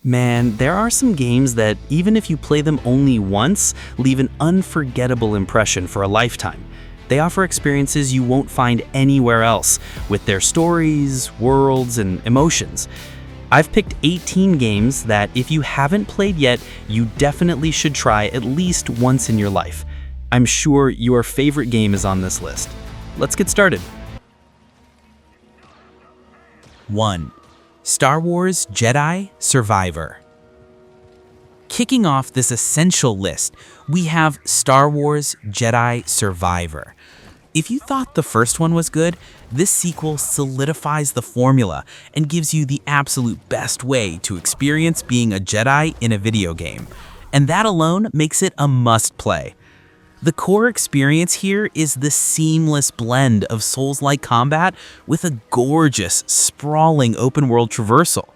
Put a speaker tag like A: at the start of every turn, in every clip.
A: Man, there are some games that, even if you play them only once, leave an unforgettable impression for a lifetime. They offer experiences you won't find anywhere else, with their stories, worlds, and emotions. I've picked 18 games that, if you haven't played yet, you definitely should try at least once in your life. I'm sure your favorite game is on this list. Let's get started.
B: 1. Star Wars Jedi Survivor. Kicking off this essential list, we have Star Wars Jedi Survivor. If you thought the first one was good, this sequel solidifies the formula and gives you the absolute best way to experience being a Jedi in a video game. And that alone makes it a must-play. The core experience here is the seamless blend of Souls-like combat with a gorgeous, sprawling open-world traversal.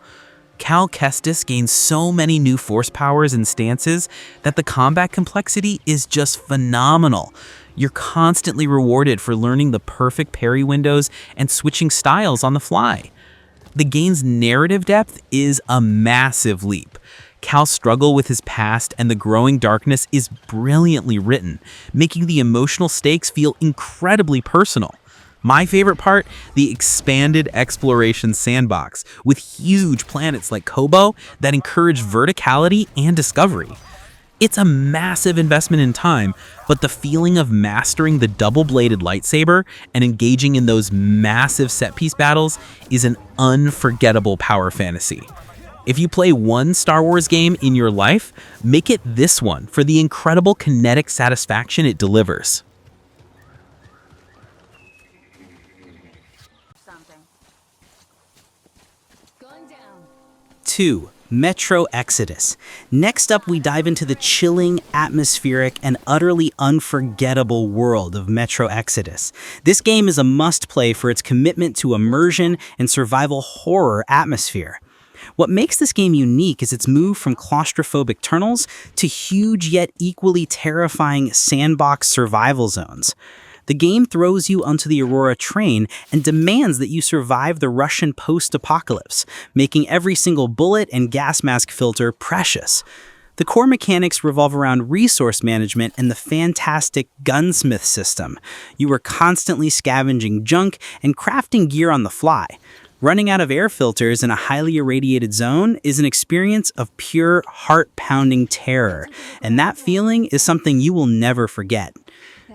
B: Cal Kestis gains so many new force powers and stances that the combat complexity is just phenomenal. You're constantly rewarded for learning the perfect parry windows and switching styles on the fly. The game's narrative depth is a massive leap. Cal's struggle with his past and the growing darkness is brilliantly written, making the emotional stakes feel incredibly personal. My favorite part, the expanded exploration sandbox, with huge planets like Kobo that encourage verticality and discovery. It's a massive investment in time, but the feeling of mastering the double-bladed lightsaber and engaging in those massive set-piece battles is an unforgettable power fantasy. If you play one Star Wars game in your life, make it this one for the incredible kinetic satisfaction it delivers.
C: 2. Metro Exodus. Next up, we dive into the chilling, atmospheric, and utterly unforgettable world of Metro Exodus. This game is a must-play for its commitment to immersion and survival horror atmosphere. What makes this game unique is its move from claustrophobic tunnels to huge yet equally terrifying sandbox survival zones. The game throws you onto the Aurora train and demands that you survive the Russian post-apocalypse, making every single bullet and gas mask filter precious. The core mechanics revolve around resource management and the fantastic gunsmith system. You are constantly scavenging junk and crafting gear on the fly. Running out of air filters in a highly irradiated zone is an experience of pure, heart-pounding terror, and that feeling is something you will never forget.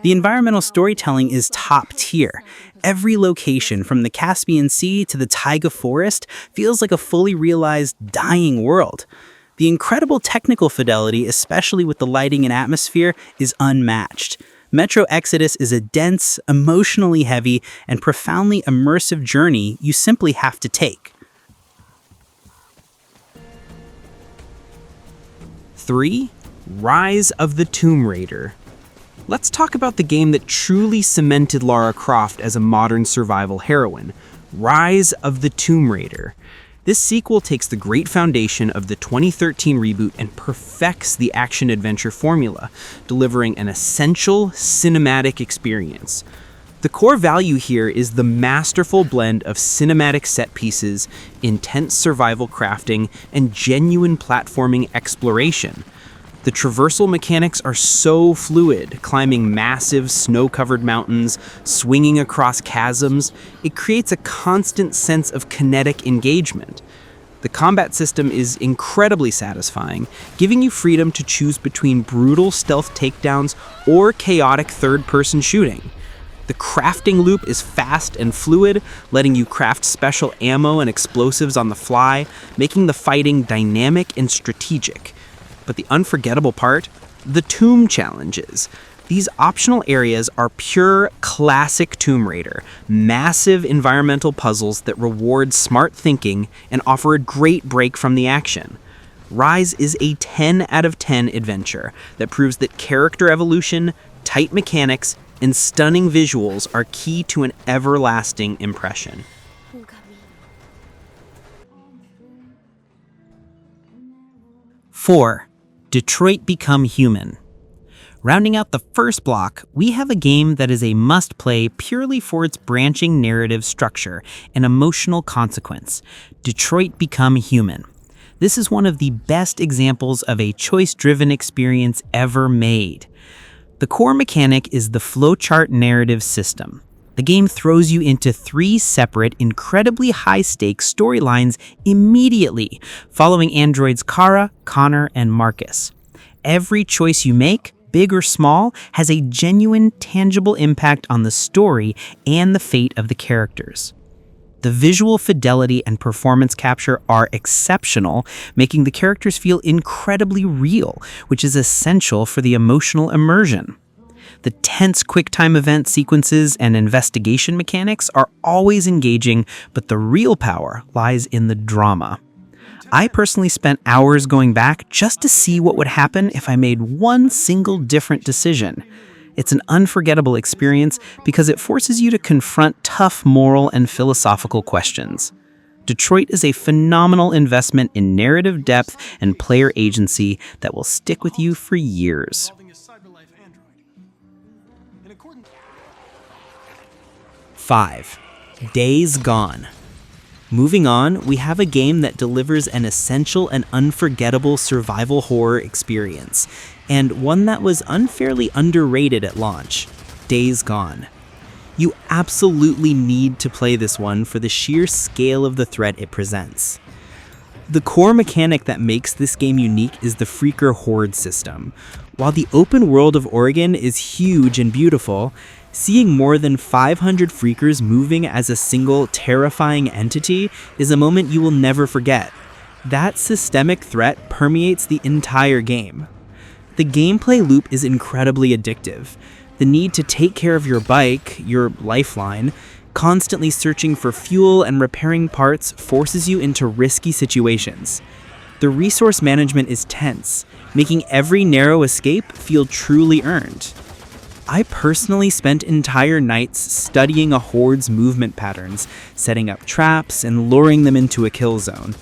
C: The environmental storytelling is top tier. Every location, from the Caspian Sea to the taiga forest, feels like a fully realized, dying world. The incredible technical fidelity, especially with the lighting and atmosphere, is unmatched. Metro Exodus is a dense, emotionally heavy, and profoundly immersive journey you simply have to take.
A: 3. Rise of the Tomb Raider. Let's talk about the game that truly cemented Lara Croft as a modern survival heroine, Rise of the Tomb Raider. This sequel takes the great foundation of the 2013 reboot and perfects the action-adventure formula, delivering an essential cinematic experience. The core value here is the masterful blend of cinematic set pieces, intense survival crafting, and genuine platforming exploration. The traversal mechanics are so fluid, climbing massive snow-covered mountains, swinging across chasms. It creates a constant sense of kinetic engagement. The combat system is incredibly satisfying, giving you freedom to choose between brutal stealth takedowns or chaotic third-person shooting. The crafting loop is fast and fluid, letting you craft special ammo and explosives on the fly, making the fighting dynamic and strategic. But the unforgettable part? The tomb challenges. These optional areas are pure classic Tomb Raider, massive environmental puzzles that reward smart thinking and offer a great break from the action. Ryse is a 10 out of 10 adventure that proves that character evolution, tight mechanics, and stunning visuals are key to an everlasting impression.
C: 4. Detroit Become Human. Rounding out the first block, we have a game that is a must-play purely for its branching narrative structure and emotional consequence, Detroit Become Human.
A: This is one of the best examples of a choice-driven experience ever made. The core mechanic is the flowchart narrative system. The game throws you into 3 separate, incredibly high-stakes storylines immediately, following androids Kara, Connor, and Marcus. Every choice you make, big or small, has a genuine, tangible impact on the story and the fate of the characters. The visual fidelity and performance capture are exceptional, making the characters feel incredibly real, which is essential for the emotional immersion. The tense quick-time event sequences and investigation mechanics are always engaging, but the real power lies in the drama. I personally spent hours going back just to see what would happen if I made one single different decision. It's an unforgettable experience because it forces you to confront tough moral and philosophical questions. Detroit is a phenomenal investment in narrative depth and player agency that will stick with you for years. 5. Days Gone. Moving on, we have a game that delivers an essential and unforgettable survival horror experience, and one that was unfairly underrated at launch, Days Gone. You absolutely need to play this one for the sheer scale of the threat it presents. The core mechanic that makes this game unique is the Freaker Horde system. While the open world of Oregon is huge and beautiful, seeing more than 500 Freakers moving as a single terrifying entity is a moment you will never forget. That systemic threat permeates the entire game. The gameplay loop is incredibly addictive. The need to take care of your bike, your lifeline, constantly searching for fuel and repairing parts forces you into risky situations. The resource management is tense, making every narrow escape feel truly earned. I personally spent entire nights studying a horde's movement patterns, setting up traps, and luring them into a kill zone.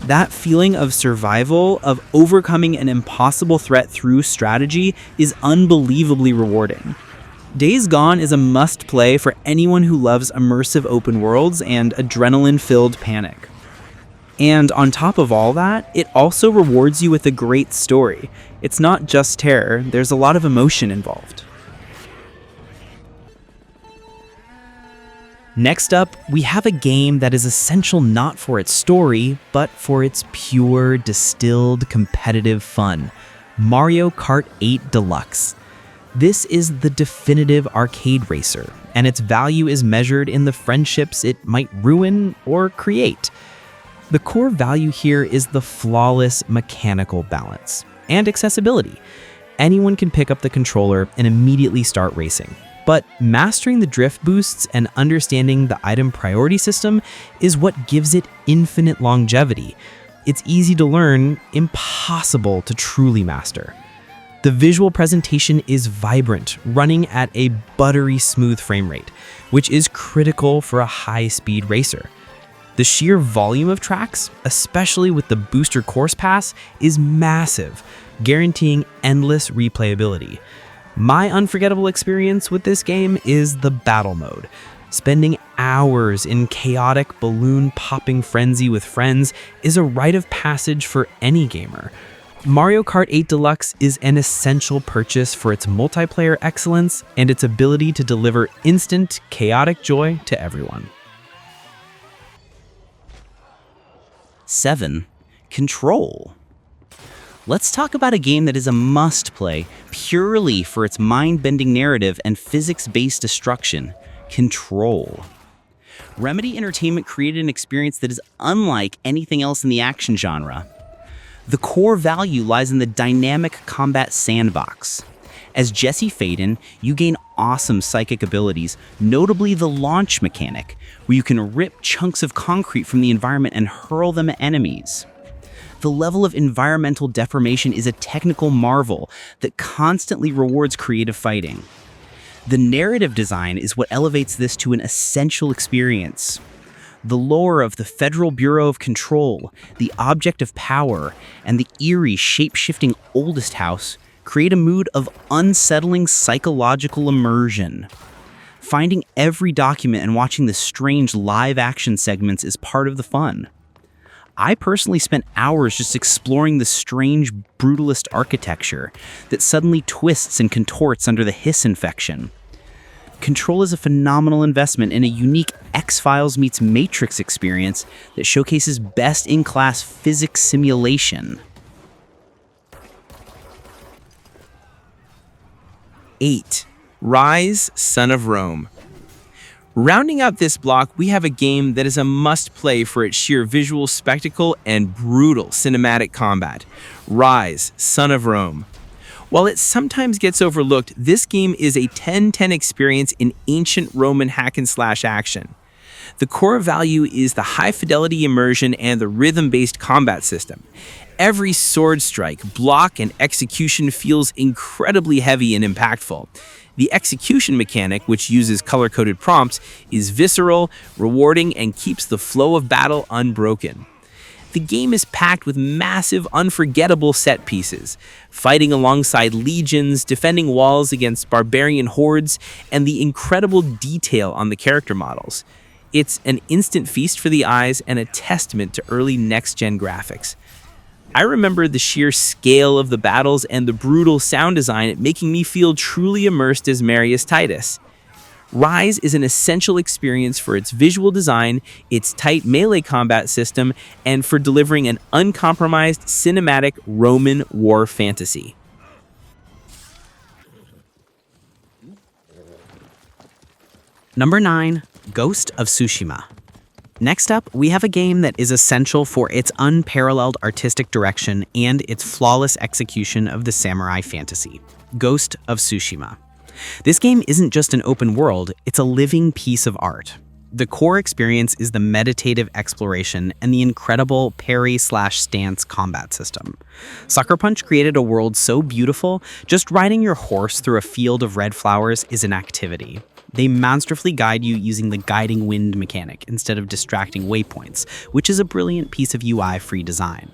A: That feeling of survival, of overcoming an impossible threat through strategy, is unbelievably rewarding. Days Gone is a must-play for anyone who loves immersive open worlds and adrenaline-filled panic. And on top of all that, it also rewards you with a great story. It's not just terror, there's a lot of emotion involved. Next up, we have a game that is essential not for its story, but for its pure, distilled, competitive fun. Mario Kart 8 Deluxe. This is the definitive arcade racer, and its value is measured in the friendships it might ruin or create. The core value here is the flawless mechanical balance and accessibility. Anyone can pick up the controller and immediately start racing. But mastering the drift boosts and understanding the item priority system is what gives it infinite longevity. It's easy to learn, impossible to truly master. The visual presentation is vibrant, running at a buttery smooth frame rate, which is critical for a high-speed racer. The sheer volume of tracks, especially with the booster course pass, is massive, guaranteeing endless replayability. My unforgettable experience with this game is the battle mode. Spending hours in chaotic balloon-popping frenzy with friends is a rite of passage for any gamer. Mario Kart 8 Deluxe is an essential purchase for its multiplayer excellence and its ability to deliver instant, chaotic joy to everyone.
C: 7. Control. Let's talk about a game that is a must-play purely for its mind-bending narrative and physics-based destruction, Control. Remedy Entertainment created an experience that is unlike anything else in the action genre. The core value lies in the dynamic combat sandbox. As Jesse Faden, you gain awesome psychic abilities, notably the launch mechanic, where you can rip chunks of concrete from the environment and hurl them at enemies. The level of environmental deformation is a technical marvel that constantly rewards creative fighting. The narrative design is what elevates this to an essential experience. The lore of the Federal Bureau of Control, the object of power, and the eerie, shape-shifting oldest house create a mood of unsettling psychological immersion. Finding every document and watching the strange live-action segments is part of the fun. I personally spent hours just exploring the strange brutalist architecture that suddenly twists and contorts under the hiss infection. Control is a phenomenal investment in a unique X-Files meets Matrix experience that showcases best-in-class physics simulation.
B: 8. Ryse, Son of Rome. Rounding out this block, we have a game that is a must-play for its sheer visual spectacle and brutal cinematic combat. Ryse, Son of Rome. While it sometimes gets overlooked, this game is a 10-10 experience in ancient Roman hack-and-slash action. The core value is the high-fidelity immersion and the rhythm-based combat system. Every sword strike, block, and execution feels incredibly heavy and impactful. The execution mechanic, which uses color-coded prompts, is visceral, rewarding, and keeps the flow of battle unbroken. The game is packed with massive, unforgettable set pieces, fighting alongside legions, defending walls against barbarian hordes, and the incredible detail on the character models. It's an instant feast for the eyes and a testament to early next-gen graphics. I remember the sheer scale of the battles and the brutal sound design making me feel truly immersed as Marius Titus. Ryse is an essential experience for its visual design, its tight melee combat system, and for delivering an uncompromised cinematic Roman war fantasy.
C: Number 9, Ghost of Tsushima. Next up, we have a game that is essential for its unparalleled artistic direction and its flawless execution of the samurai fantasy, Ghost of Tsushima. This game isn't just an open world, it's a living piece of art. The core experience is the meditative exploration and the incredible parry/stance combat system. Sucker Punch created a world so beautiful, just riding your horse through a field of red flowers is an activity. They masterfully guide you using the guiding wind mechanic instead of distracting waypoints, which is a brilliant piece of UI-free design.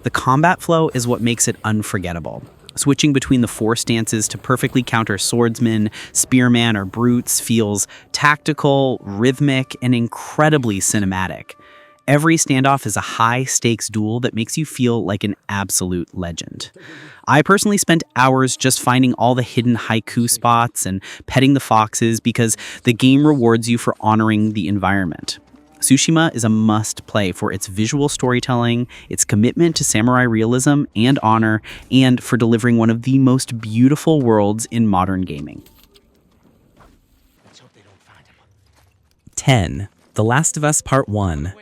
C: The combat flow is what makes it unforgettable. Switching between the 4 stances to perfectly counter swordsmen, spearmen, or brutes feels tactical, rhythmic, and incredibly cinematic. Every standoff is a high-stakes duel that makes you feel like an absolute legend. I personally spent hours just finding all the hidden haiku spots and petting the foxes because the game rewards you for honoring the environment. Tsushima is a must-play for its visual storytelling, its commitment to samurai realism and honor, and for delivering one of the most beautiful worlds in modern gaming.
B: 10. The Last of Us Part 1.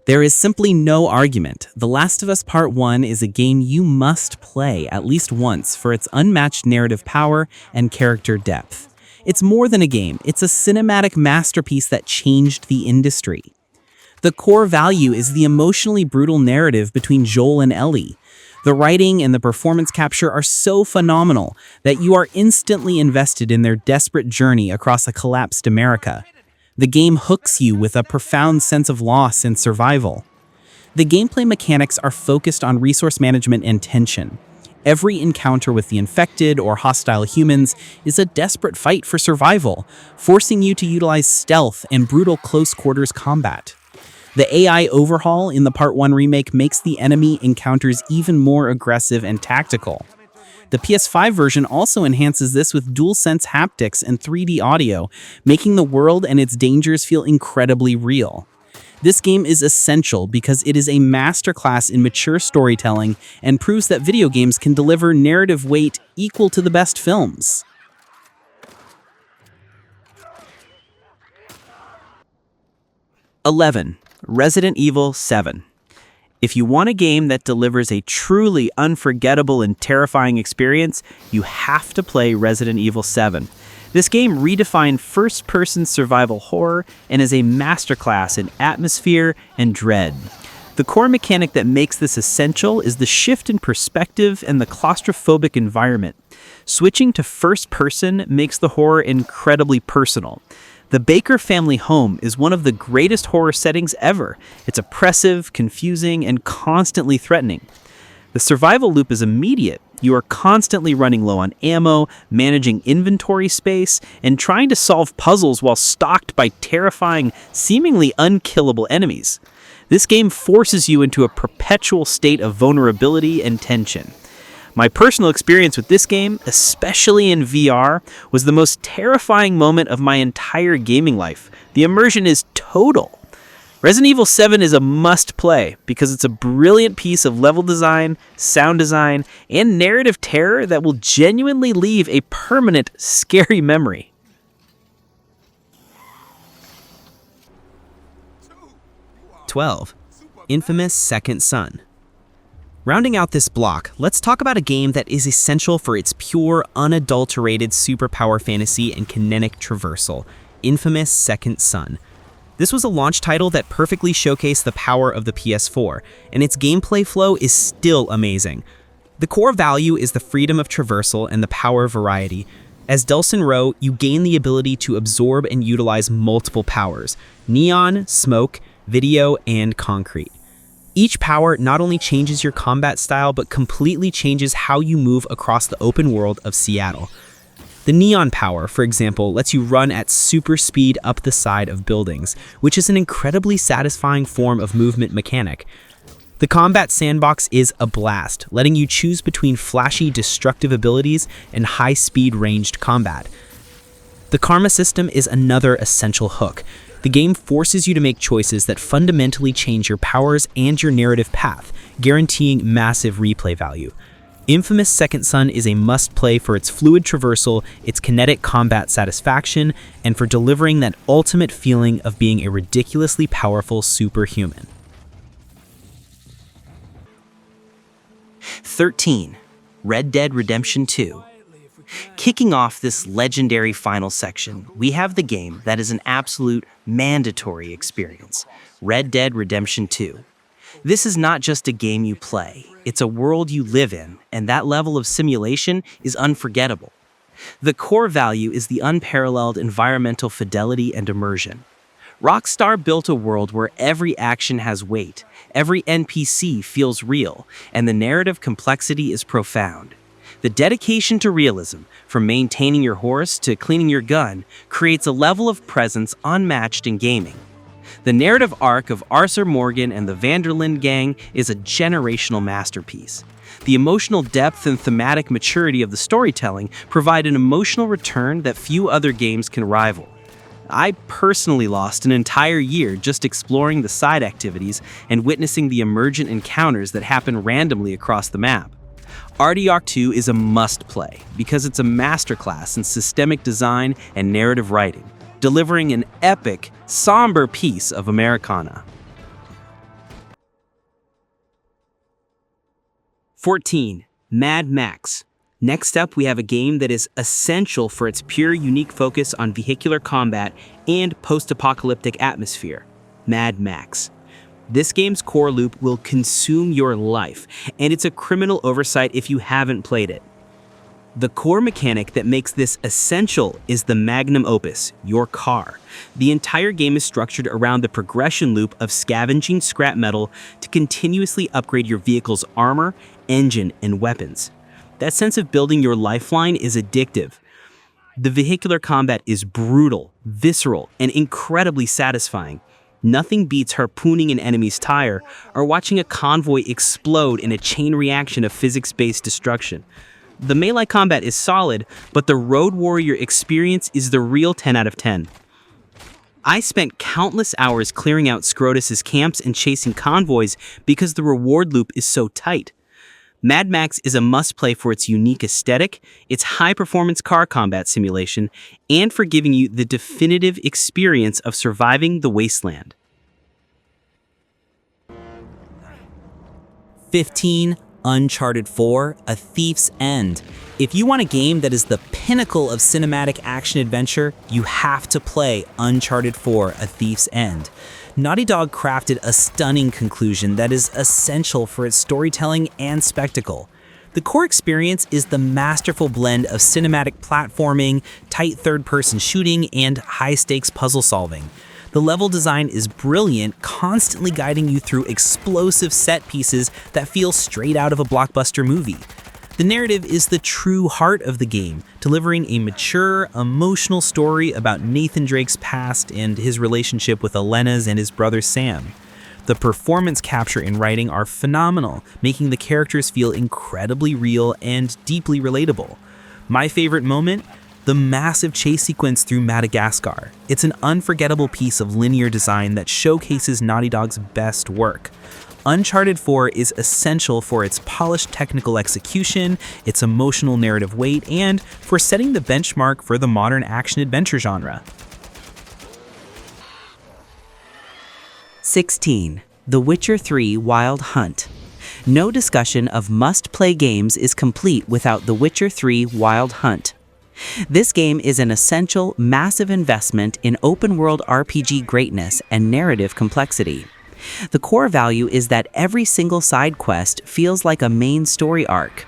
B: There is simply no argument. The Last of Us Part 1 is a game you must play at least once for its unmatched narrative power and character depth. It's more than a game, it's a cinematic masterpiece that changed the industry. The core value is the emotionally brutal narrative between Joel and Ellie. The writing and the performance capture are so phenomenal that you are instantly invested in their desperate journey across a collapsed America. The game hooks you with a profound sense of loss and survival. The gameplay mechanics are focused on resource management and tension. Every encounter with the infected or hostile humans is a desperate fight for survival, forcing you to utilize stealth and brutal close-quarters combat. The AI overhaul in the Part 1 remake makes the enemy encounters even more aggressive and tactical. The PS5 version also enhances this with DualSense haptics and 3D audio, making the world and its dangers feel incredibly real. This game is essential because it is a masterclass in mature storytelling and proves that video games can deliver narrative weight equal to the best films.
A: "11. Resident Evil 7. If you want a game that delivers a truly unforgettable and terrifying experience, you have to play Resident Evil 7. This game redefined first-person survival horror and is a masterclass in atmosphere and dread. The core mechanic that makes this essential is the shift in perspective and the claustrophobic environment. Switching to first-person makes the horror incredibly personal. The Baker family home is one of the greatest horror settings ever. It's oppressive, confusing, and constantly threatening. The survival loop is immediate. You are constantly running low on ammo, managing inventory space, and trying to solve puzzles while stalked by terrifying, seemingly unkillable enemies. This game forces you into a perpetual state of vulnerability and tension. My personal experience with this game, especially in VR, was the most terrifying moment of my entire gaming life. The immersion is total. Resident Evil 7 is a must-play because it's a brilliant piece of level design, sound design, and narrative terror that will genuinely leave a permanent, scary memory.
C: "12. Infamous Second Son." Rounding out this block, let's talk about a game that is essential for its pure, unadulterated superpower fantasy and kinetic traversal, Infamous Second Son. This was a launch title that perfectly showcased the power of the PS4, and its gameplay flow is still amazing. The core value is the freedom of traversal and the power of variety. As Delsin Rowe, you gain the ability to absorb and utilize multiple powers: neon, smoke, video, and concrete. Each power not only changes your combat style, but completely changes how you move across the open world of Seattle. The neon power, for example, lets you run at super speed up the side of buildings, which is an incredibly satisfying form of movement mechanic. The combat sandbox is a blast, letting you choose between flashy destructive abilities and high-speed ranged combat. The karma system is another essential hook. The game forces you to make choices that fundamentally change your powers and your narrative path, guaranteeing massive replay value. Infamous Second Son is a must-play for its fluid traversal, its kinetic combat satisfaction, and for delivering that ultimate feeling of being a ridiculously powerful superhuman.
B: 13. Red Dead Redemption 2. Kicking off this legendary final section, we have the game that is an absolute mandatory experience, Red Dead Redemption 2. This is not just a game you play, it's a world you live in, and that level of simulation is unforgettable. The core value is the unparalleled environmental fidelity and immersion. Rockstar built a world where every action has weight, every NPC feels real, and the narrative complexity is profound. The dedication to realism, from maintaining your horse to cleaning your gun, creates a level of presence unmatched in gaming. The narrative arc of Arthur Morgan and the Vanderlyn gang is a generational masterpiece. The emotional depth and thematic maturity of the storytelling provide an emotional return that few other games can rival. I personally lost an entire year just exploring the side activities and witnessing the emergent encounters that happen randomly across the map. RDR 2 is a must-play because it's a masterclass in systemic design and narrative writing, delivering an epic, somber piece of Americana. 14. Mad Max. Next up, we have a game that is essential for its pure, unique focus on vehicular combat and post-apocalyptic atmosphere, Mad Max. This game's core loop will consume your life, and it's a criminal oversight if you haven't played it. The core mechanic that makes this essential is the magnum opus, your car. The entire game is structured around the progression loop of scavenging scrap metal to continuously upgrade your vehicle's armor, engine, and weapons. That sense of building your lifeline is addictive. The vehicular combat is brutal, visceral, and incredibly satisfying. Nothing beats harpooning an enemy's tire or watching a convoy explode in a chain reaction of physics-based destruction. The melee combat is solid, but the Road Warrior experience is the real 10 out of 10. I spent countless hours clearing out Scrotus's camps and chasing convoys because the reward loop is so tight. Mad Max is a must-play for its unique aesthetic, its high-performance car combat simulation, and for giving you the definitive experience of surviving the wasteland.
C: 15. Uncharted 4, A Thief's End. If you want a game that is the pinnacle of cinematic action-adventure, you have to play Uncharted 4, A Thief's End. Naughty Dog crafted a stunning conclusion that is essential for its storytelling and spectacle. The core experience is the masterful blend of cinematic platforming, tight third-person shooting, and high-stakes puzzle solving. The level design is brilliant, constantly guiding you through explosive set pieces that feel straight out of a blockbuster movie. The narrative is the true heart of the game, delivering a mature, emotional story about Nathan Drake's past and his relationship with Elena's and his brother Sam.
B: The performance capture and writing are phenomenal, making the characters feel incredibly real and deeply relatable. My favorite moment? The massive chase sequence through Madagascar. It's an unforgettable piece of linear design that showcases Naughty Dog's best work. Uncharted 4 is essential for its polished technical execution, its emotional narrative weight, and for setting the benchmark for the modern action-adventure genre.
C: 16. The Witcher 3 Wild Hunt. No discussion of must-play games is complete without The Witcher 3 Wild Hunt. This game is an essential, massive investment in open-world RPG greatness and narrative complexity. The core value is that every single side quest feels like a main story arc.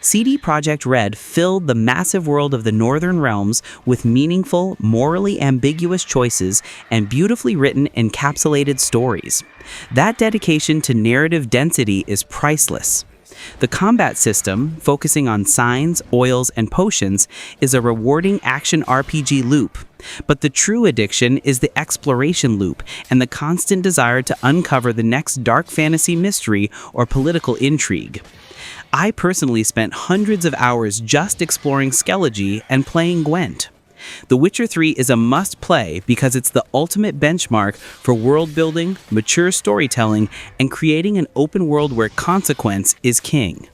C: CD Projekt Red filled the massive world of the Northern Realms with meaningful, morally ambiguous choices and beautifully written, encapsulated stories. That dedication to narrative density is priceless. The combat system, focusing on signs, oils, and potions, is a rewarding action RPG loop. But the true addiction is the exploration loop and the constant desire to uncover the next dark fantasy mystery or political intrigue. I personally spent hundreds of hours just exploring Skellige and playing Gwent. The Witcher 3 is a must-play because it's the ultimate benchmark for world-building, mature storytelling, and creating an open world where consequence is king.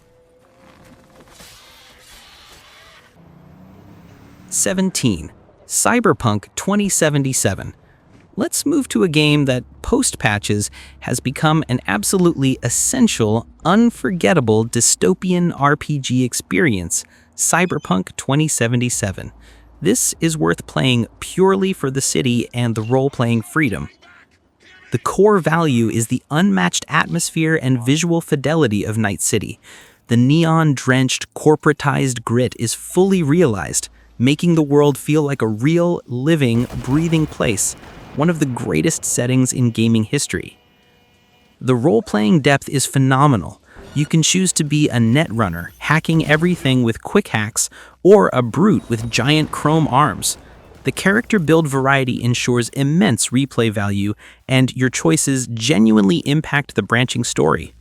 B: 17. Cyberpunk 2077. Let's move to a game that, post-patches, has become an absolutely essential, unforgettable dystopian RPG experience, Cyberpunk 2077. This is worth playing purely for the city and the role-playing freedom. The core value is the unmatched atmosphere and visual fidelity of Night City. The neon-drenched, corporatized grit is fully realized, making the world feel like a real, living, breathing place, one of the greatest settings in gaming history. The role-playing depth is phenomenal. You can choose to be a netrunner, hacking everything with quick hacks, or a brute with giant chrome arms. The character build variety ensures immense replay value, and your choices genuinely impact the branching story.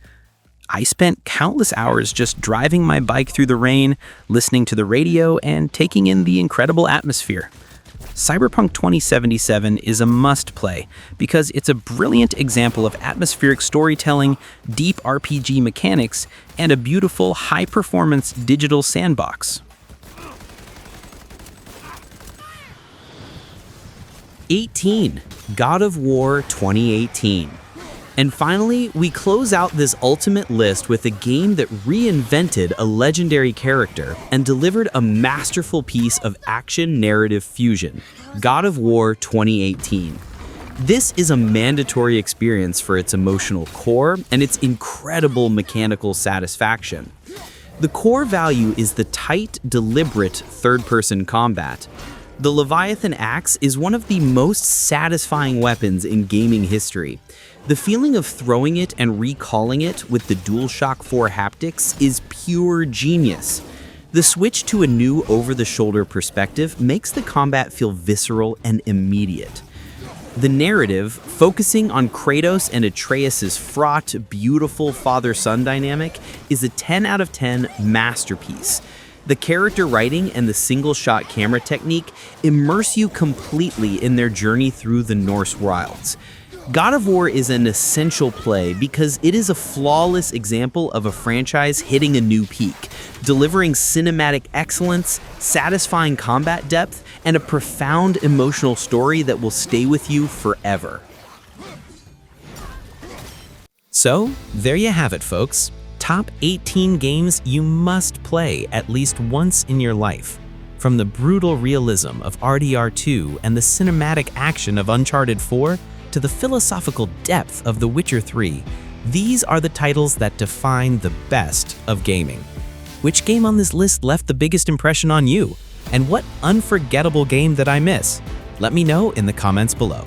B: I spent countless hours just driving my bike through the rain, listening to the radio, and taking in the incredible atmosphere. Cyberpunk 2077 is a must-play because it's a brilliant example of atmospheric storytelling, deep RPG mechanics, and a beautiful, high-performance digital sandbox. 18. God of War 2018. And finally, we close out this ultimate list with a game that reinvented a legendary character and delivered a masterful piece of action-narrative fusion, God of War 2018. This is a mandatory experience for its emotional core and its incredible mechanical satisfaction. The core value is the tight, deliberate third-person combat. The Leviathan Axe is one of the most satisfying weapons in gaming history. The feeling of throwing it and recalling it with the DualShock 4 haptics is pure genius. The switch to a new over-the-shoulder perspective makes the combat feel visceral and immediate. The narrative, focusing on Kratos and Atreus' fraught, beautiful father-son dynamic, is a 10 out of 10 masterpiece. The character writing and the single-shot camera technique immerse you completely in their journey through the Norse wilds. God of War is an essential play because it is a flawless example of a franchise hitting a new peak, delivering cinematic excellence, satisfying combat depth, and a profound emotional story that will stay with you forever. So, there you have it, folks. Top 18 games you must play at least once in your life. From the brutal realism of RDR2 and the cinematic action of Uncharted 4 to the philosophical depth of The Witcher 3, these are the titles that define the best of gaming. Which game on this list left the biggest impression on you? And what unforgettable game did I miss? Let me know in the comments below.